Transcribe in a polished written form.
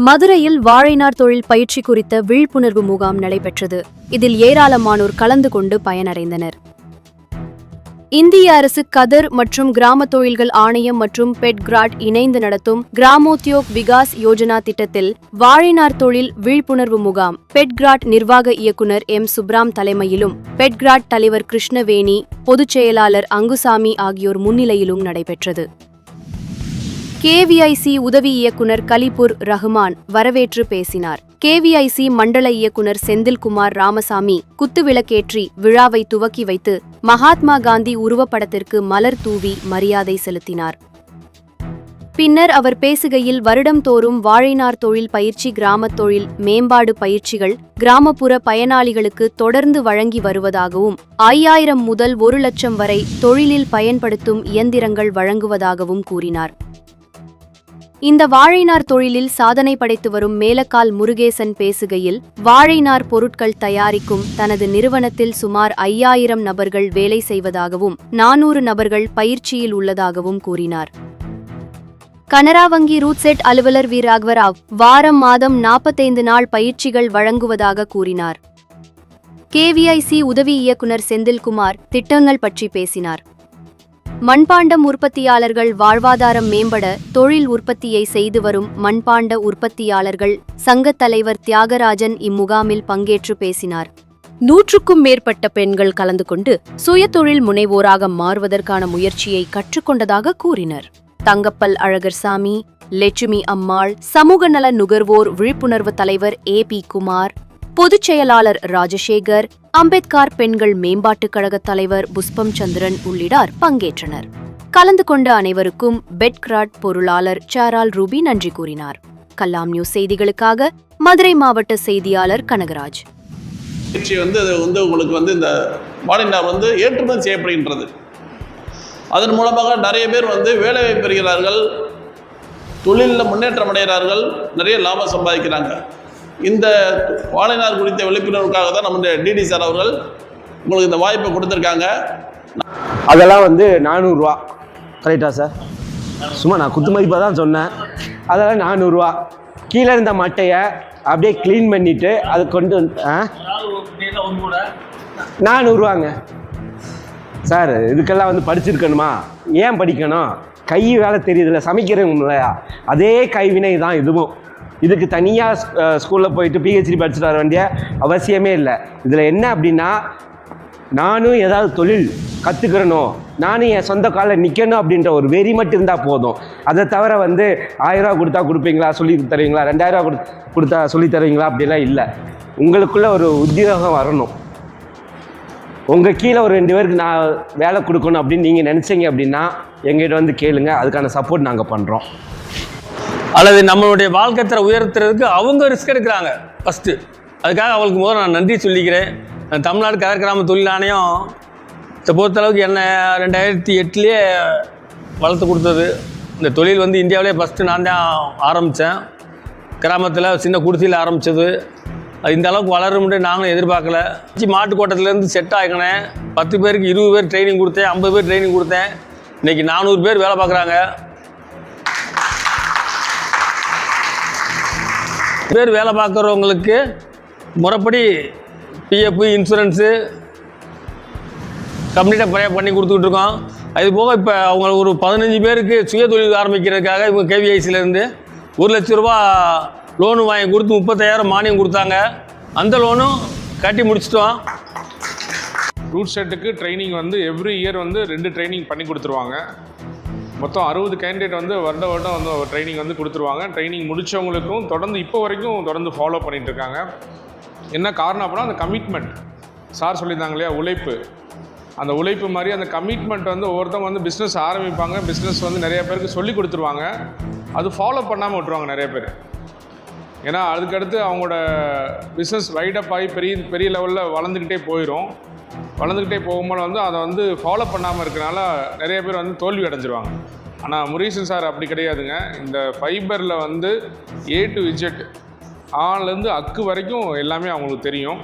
மதுரையில் வாழைநார் தொழில் பயிற்சி குறித்த விழிப்புணர்வு முகாம் நடைபெற்றது. இதில் ஏராளமானோர் கலந்து கொண்டு பயனடைந்தனர். இந்திய அரசு கதர் மற்றும் கிராம தொழில்கள் ஆணையம் மற்றும் பெட்கிராட் இணைந்து நடத்தும் கிராமோத்யோக் விகாஸ் யோஜனா திட்டத்தில் வாழைநார் தொழில் விழிப்புணர்வு முகாம் பெட்கிராட் நிர்வாக இயக்குநர் எம். சுப்ராம் தலைமையிலும் பெட்கிராட் தலைவர் கிருஷ்ணவேணி, பொதுச் செயலாளர் அங்குசாமி ஆகியோர் முன்னிலையிலும் நடைபெற்றது. KVIC உதவி இயக்குநர் கலிபுர் ரஹ்மான் வரவேற்று பேசினார். KVIC மண்டல இயக்குநர் செந்தில்குமார் ராமசாமி குத்துவிளக்கேற்றி விழாவை துவக்கி வைத்து மகாத்மா காந்தி உருவப்படத்திற்கு மலர் தூவி மரியாதை செலுத்தினார். பின்னர் அவர் பேசுகையில், வருடம்தோறும் வாழைநார் தொழில் பயிற்சி கிராமத் தொழில் மேம்பாடு பயிற்சிகள் கிராமப்புற பயனாளிகளுக்கு தொடர்ந்து வழங்கி வருவதாகவும் 5000 முதல் 1 லட்சம் வரை தொழிலில் பயன்படுத்தும் இயந்திரங்கள் வழங்குவதாகவும் கூறினார். இந்த வாழைநார் தொழிலில் சாதனை படைத்து வரும் மேலக்கால் முருகேசன் பேசுகையில், வாழைநார் பொருட்கள் தயாரிக்கும் தனது நிறுவனத்தில் சுமார் 5000 நபர்கள் வேலை செய்வதாகவும் 400 நபர்கள் பயிற்சியில் உள்ளதாகவும் கூறினார். கனரா வங்கி ரூட்செட் அலுவலர் வி. ராகவராவ் வாரம் மாதம் 45 நாள் பயிற்சிகள் வழங்குவதாக கூறினார். KVIC உதவி இயக்குநர் செந்தில்குமார் திட்டங்கள் பற்றி பேசினார். மண்பாண்டம் உற்பத்தியாளர்கள் வாழ்வாதாரம் மேம்பட தொழில் உற்பத்தியை செய்து வரும் மண்பாண்ட உற்பத்தியாளர்கள் சங்கத் தலைவர் தியாகராஜன் இம்முகாமில் பங்கேற்று பேசினார். 100க்கும் மேற்பட்ட பெண்கள் கலந்து கொண்டு சுயதொழில் முனைவோராக மாறுவதற்கான முயற்சியை கற்றுக்கொண்டதாக கூறினர். தங்கப்பல் அழகர்சாமி, லட்சுமி அம்மாள், சமூக நல நுகர்வோர் விழிப்புணர்வு தலைவர் AP குமார், பொதுச் செயலாளர் ராஜசேகர், அம்பேத்கர் பெண்கள் மேம்பாட்டுக் கழக தலைவர் புஷ்பம் சந்திரன் உள்ளிட்டார் பங்கேற்றனர். கலந்து கொண்ட அனைவருக்கும் பெட்கிராட் பொருளாளர் சாரால் ரூபி நன்றி கூறினார். கல்லாம் நியூஸ் செய்திகளுக்காக மதுரை மாவட்ட செய்தியாளர் கனகராஜ். உங்களுக்கு இந்த வாழைநார் ஏற்றுமதி செய்யப்படுகின்றது. அதன் மூலமாக நிறைய பேர் வேலைவாய்ப்பு பெறுகிறார்கள், தொழிலில் முன்னேற்றம் அடைகிறார்கள், நிறைய லாபம் சம்பாதிக்கிறாங்க. இந்த வாழைநார் குறித்த விழிப்புணர்வுக்காக தான் நம்முடைய DD சார் அவர்கள் உங்களுக்கு இந்த வாய்ப்பை கொடுத்துருக்காங்க. அதெல்லாம் 400 ரூபா கரெக்டா சார்? சும்மா நான் குத்து மதிப்பாக தான் சொன்னேன். அதெல்லாம் 400 ரூபா. கீழே இருந்த மட்டையை அப்படியே க்ளீன் பண்ணிவிட்டு அது கொண்டு 400 ரூபாங்க சார். இதுக்கெல்லாம் படிச்சிருக்கணுமா? ஏன் படிக்கணும்? கை வேலை தெரியுதுல்ல, சமைக்கிறவங்க இல்லையா? அதே கைவினை தான் இதுவும். இதுக்கு தனியாக ஸ்கூலில் போயிட்டு PhD படிச்சுட்டு வர வேண்டிய அவசியமே இல்லை. இதில் என்ன அப்படின்னா, நானும் ஏதாவது தொழில் கற்றுக்கிறணும், நானும் என் சொந்த காலில் நிற்கணும் அப்படின்ற ஒரு வெறி மட்டும் இருந்தால் போதும். அதை தவிர 1000 ரூபா கொடுத்தா கொடுப்பீங்களா, சொல்லி தருவீங்களா, 2000 ரூபா கொடுத்தா சொல்லி தருவீங்களா, அப்படிலாம் இல்லை. உங்களுக்குள்ள ஒரு உத்தியோகம் வரணும். உங்கள் கீழே ஒரு 2 பேருக்கு நான் வேலை கொடுக்கணும் அப்படின்னு நீங்கள் நினச்சிங்க அப்படின்னா எங்கிட்ட கேளுங்க. அதுக்கான சப்போர்ட் நாங்கள் பண்ணுறோம். அல்லது நம்மளுடைய வாழ்க்கை தர உயர்த்துறதுக்கு அவங்க ரிஸ்க் எடுக்கிறாங்க ஃபஸ்ட்டு. அதுக்காக அவங்களுக்கு முதல்ல நான் நன்றி சொல்லிக்கிறேன். தமிழ்நாடு கதர் கிராம தொழில் ஆணையம் இதை பொறுத்தளவுக்கு என்னை 2008லேயே வளர்த்து கொடுத்தது. இந்த தொழில் இந்தியாவிலே ஃபஸ்ட்டு நான் தான் ஆரம்பித்தேன். கிராமத்தில் சின்ன குடிசையில் ஆரம்பித்தது. அது இந்த அளவுக்கு வளரும்னு நாங்களும் எதிர்பார்க்கல. மாட்டுக்கோட்டத்துலேருந்து செட் ஆகினேன். 10 பேருக்கு 20 பேர் ட்ரைனிங் கொடுத்தேன், 50 பேர் ட்ரைனிங் கொடுத்தேன். இன்றைக்கி 400 பேர் வேலை பார்க்குறாங்க. பேர் வேலை பார்க்குறவங்களுக்கு முறைப்படி PF இன்சூரன்ஸு கம்ப்ளீட்டாக பண்ணி கொடுத்துக்கிட்டு இருக்கோம். அது போக இப்போ அவங்க ஒரு 15 பேருக்கு சுய தொழில் ஆரம்பிக்கிறதுக்காக இவங்க KVICலேருந்து 1 லட்ச ரூபா லோனு வாங்கி கொடுத்து 35,000 மானியம் கொடுத்தாங்க. அந்த லோனும் கட்டி முடிச்சிட்டோம். ரூட் செட்டுக்கு ட்ரைனிங் எவ்ரி இயர் 2 ட்ரைனிங் பண்ணி கொடுத்துருவாங்க. மொத்தம் 60 கேண்டிடேட் வருடம் ட்ரைனிங் கொடுத்துருவாங்க. ட்ரைனிங் முடித்தவங்களுக்கும் தொடர்ந்து இப்போ வரைக்கும் தொடர்ந்து ஃபாலோ பண்ணிகிட்ருக்காங்க. என்ன காரணம் அப்படின்னா, அந்த கமிட்மெண்ட் சார் சொல்லியிருந்தாங்க இல்லையா, உழைப்பு. அந்த உழைப்பு மாதிரி அந்த கமிட்மெண்ட் ஒவ்வொருத்தவங்க பிஸ்னஸ் ஆரம்பிப்பாங்க. பிஸ்னஸ் நிறைய பேருக்கு சொல்லி கொடுத்துருவாங்க. அது ஃபாலோ பண்ணாமல் விட்டுருவாங்க நிறைய பேர். ஏன்னா அதுக்கடுத்து அவங்களோட பிஸ்னஸ் வைடப் ஆகி பெரிய லெவலில் வளர்ந்துக்கிட்டே போயிடும். வளர்ந்துக்கிட்டே போகும்போது அதை ஃபாலோ பண்ணாமல் இருக்கனால நிறைய பேர் தோல்வி அடைஞ்சிருவாங்க. ஆனால் முருகேசன் சார் அப்படி கிடையாதுங்க. இந்த ஃபைபரில் A to Z ஆலேருந்து அக்கு வரைக்கும் எல்லாமே அவங்களுக்கு தெரியும்.